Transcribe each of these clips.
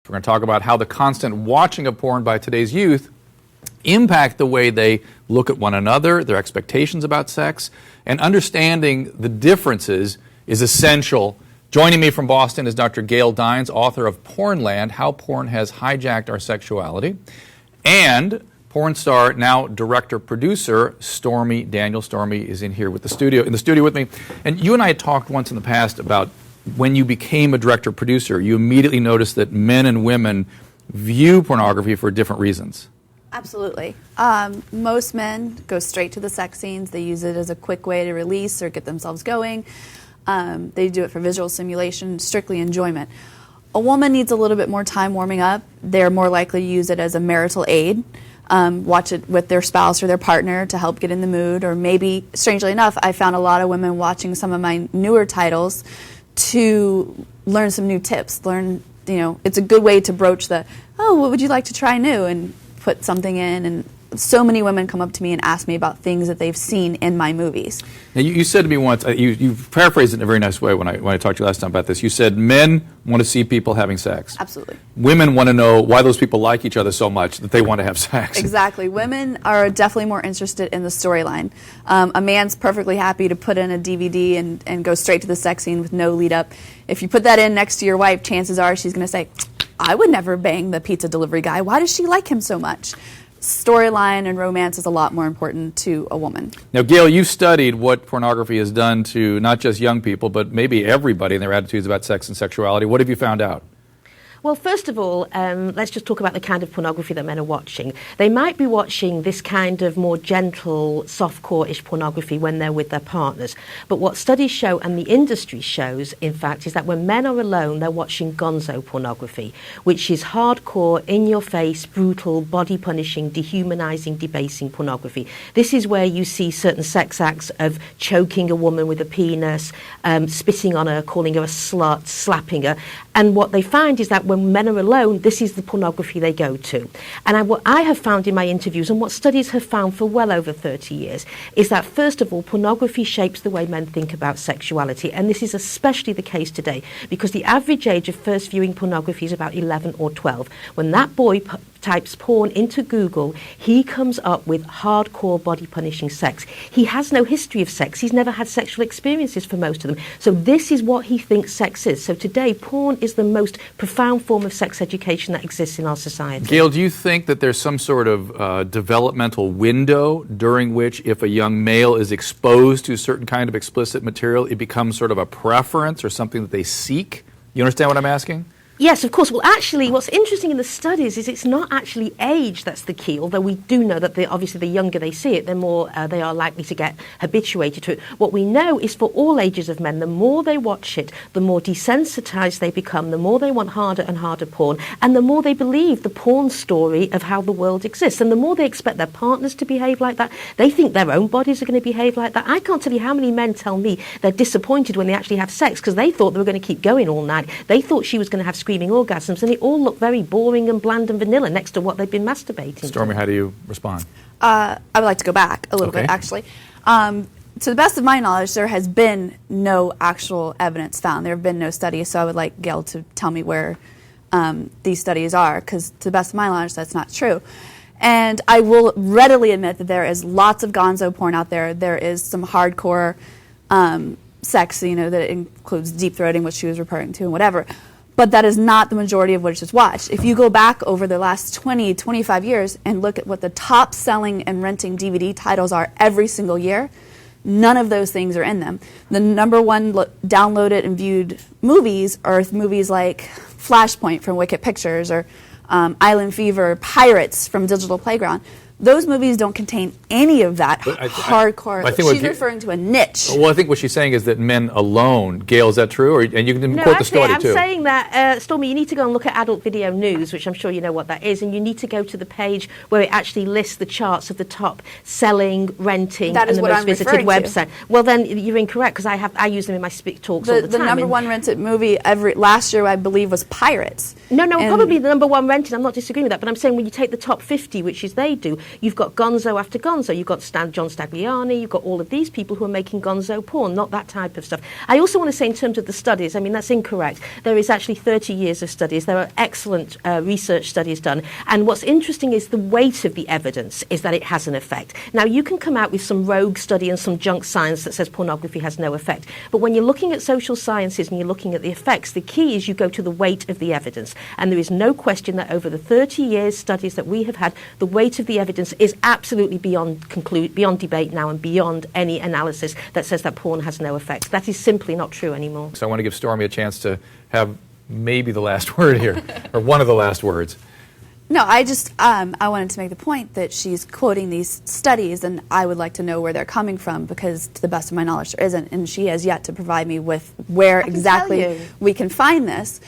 We're going to talk about how the constant watching of porn by today's youth impact the way they look at one another, their expectations about sex, and understanding the differences is essential. Joining me from Boston is Dr. Gail Dines, author of Pornland, How Porn Has Hijacked Our Sexuality, and porn star, now director-producer, Stormy Daniels. Stormy is in the studio with me. And you and I had talked once in the past about when you became a director-producer, you immediately noticed that men and women view pornography for different reasons. Absolutely. Most men go straight to the sex scenes. They use it as a quick way to release or get themselves going. They do it for visual simulation, strictly enjoyment. A woman needs a little bit more time warming up. They're more likely to use it as a marital aid, watch it with their spouse or their partner to help get in the mood, or maybe, strangely enough, I found a lot of women watching some of my newer titles to learn some new tips. It's a good way to broach what would you like to try new, and put something in. And so many women come up to me and ask me about things that they've seen in my movies. Now, you said to me once, you paraphrased it in a very nice way when I talked to you last time about this. You said men want to see people having sex. Absolutely. Women want to know why those people like each other so much that they want to have sex. Exactly. Women are definitely more interested in the storyline. A man's perfectly happy to put in a DVD and go straight to the sex scene with no lead up. If you put that in next to your wife, chances are she's going to say, I would never bang the pizza delivery guy. Why does she like him so much? Storyline and romance is a lot more important to a woman. Now, Gail, you've studied what pornography has done to not just young people, but maybe everybody and their attitudes about sex and sexuality. What have you found out? Well, first of all, let's just talk about the kind of pornography that men are watching. They might be watching this kind of more gentle, softcore-ish pornography when they're with their partners. But what studies show, and the industry shows, in fact, is that when men are alone, they're watching gonzo pornography, which is hardcore, in-your-face, brutal, body-punishing, dehumanizing, debasing pornography. This is where you see certain sex acts of choking a woman with a penis, spitting on her, calling her a slut, slapping her. And what they find is that when men are alone, this is the pornography they go to. And what I have found in my interviews, and what studies have found for well over 30 years, is that, first of all, pornography shapes the way men think about sexuality. And this is especially the case today, because the average age of first viewing pornography is about 11 or 12. When that boy types porn into Google, he comes up with hardcore body-punishing sex. He has no history of sex. He's never had sexual experiences for most of them. So this is what he thinks sex is. So today, porn is the most profound form of sex education that exists in our society. Gail, do you think that there's some sort of developmental window during which, if a young male is exposed to a certain kind of explicit material, it becomes sort of a preference or something that they seek? You understand what I'm asking? Yes, of course. Well, actually, what's interesting in the studies is it's not actually age that's the key, although we do know that obviously the younger they see it, the more they are likely to get habituated to it. What we know is for all ages of men, the more they watch it, the more desensitized they become, the more they want harder and harder porn, and the more they believe the porn story of how the world exists, and the more they expect their partners to behave like that. They think their own bodies are going to behave like that. I can't tell you how many men tell me they're disappointed when they actually have sex because they thought they were going to keep going all night. They thought she was going to have screaming orgasms, and it all looked very boring and bland and vanilla next to what they've been masturbating Stormy, to. how do you respond? I would like to go back a little bit, actually. To the best of my knowledge, there has been no actual evidence found. There have been no studies, so I would like Gail to tell me where these studies are, because to the best of my knowledge, that's not true. And I will readily admit that there is lots of gonzo porn out there. There is some hardcore sex, that includes deep throating, which she was referring to, and whatever. But that is not the majority of what is watched. If you go back over the last 20, 25 years and look at what the top selling and renting DVD titles are every single year, none of those things are in them. The number one downloaded and viewed movies are movies like Flashpoint from Wicked Pictures, or Island Fever, Pirates from Digital Playground. Those movies don't contain any of that hardcore. She's referring to a niche. Well, I think what she's saying is that men alone. Gail, is that true? And you can quote the study too. I'm saying that, Stormy, you need to go and look at Adult Video News, which I'm sure you know what that is, and you need to go to the page where it actually lists the charts of the top selling, renting, and the most visited website. Well, then you're incorrect, because I use them in my talks all the time. The number one rented movie last year, I believe, was Pirates. No, probably the number one rented. I'm not disagreeing with that, but I'm saying when you take the top 50, which is they do, You've got gonzo after gonzo. You've got John Stagliani. You've got all of these people who are making gonzo porn, not that type of stuff. I also want to say in terms of the studies, I mean, that's incorrect. There is actually 30 years of studies. There are excellent research studies done. And what's interesting is the weight of the evidence is that it has an effect. Now, you can come out with some rogue study and some junk science that says pornography has no effect. But when you're looking at social sciences and you're looking at the effects, the key is you go to the weight of the evidence. And there is no question that over the 30 years studies that we have had, the weight of the evidence is absolutely beyond debate now and beyond any analysis that says that porn has no effect. That is simply not true anymore. So I want to give Stormy a chance to have maybe the last word here, or one of the last words. No, I just I wanted to make the point that she's quoting these studies, and I would like to know where they're coming from, because to the best of my knowledge there isn't, and she has yet to provide me with where exactly we can find this.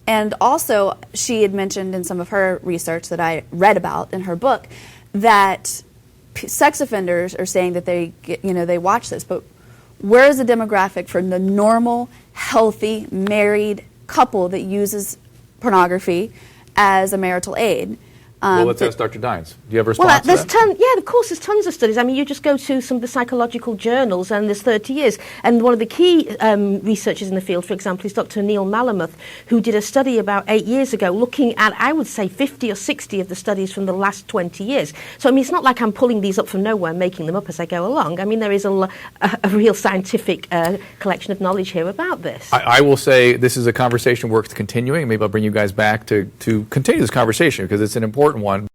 And also, she had mentioned in some of her research that I read about in her book that sex offenders are saying that they watch this, but where is the demographic for the normal, healthy, married couple that uses pornography as a marital aid? Well, let's ask Dr. Dines. Do you have a response to that? Yeah, of course, there's tons of studies. I mean, you just go to some of the psychological journals, and there's 30 years. And one of the key researchers in the field, for example, is Dr. Neil Malamuth, who did a study about 8 years ago looking at, I would say, 50 or 60 of the studies from the last 20 years. So, I mean, it's not like I'm pulling these up from nowhere and making them up as I go along. I mean, there is a real scientific collection of knowledge here about this. I will say this is a conversation worth continuing. Maybe I'll bring you guys back to continue this conversation, because it's an important one.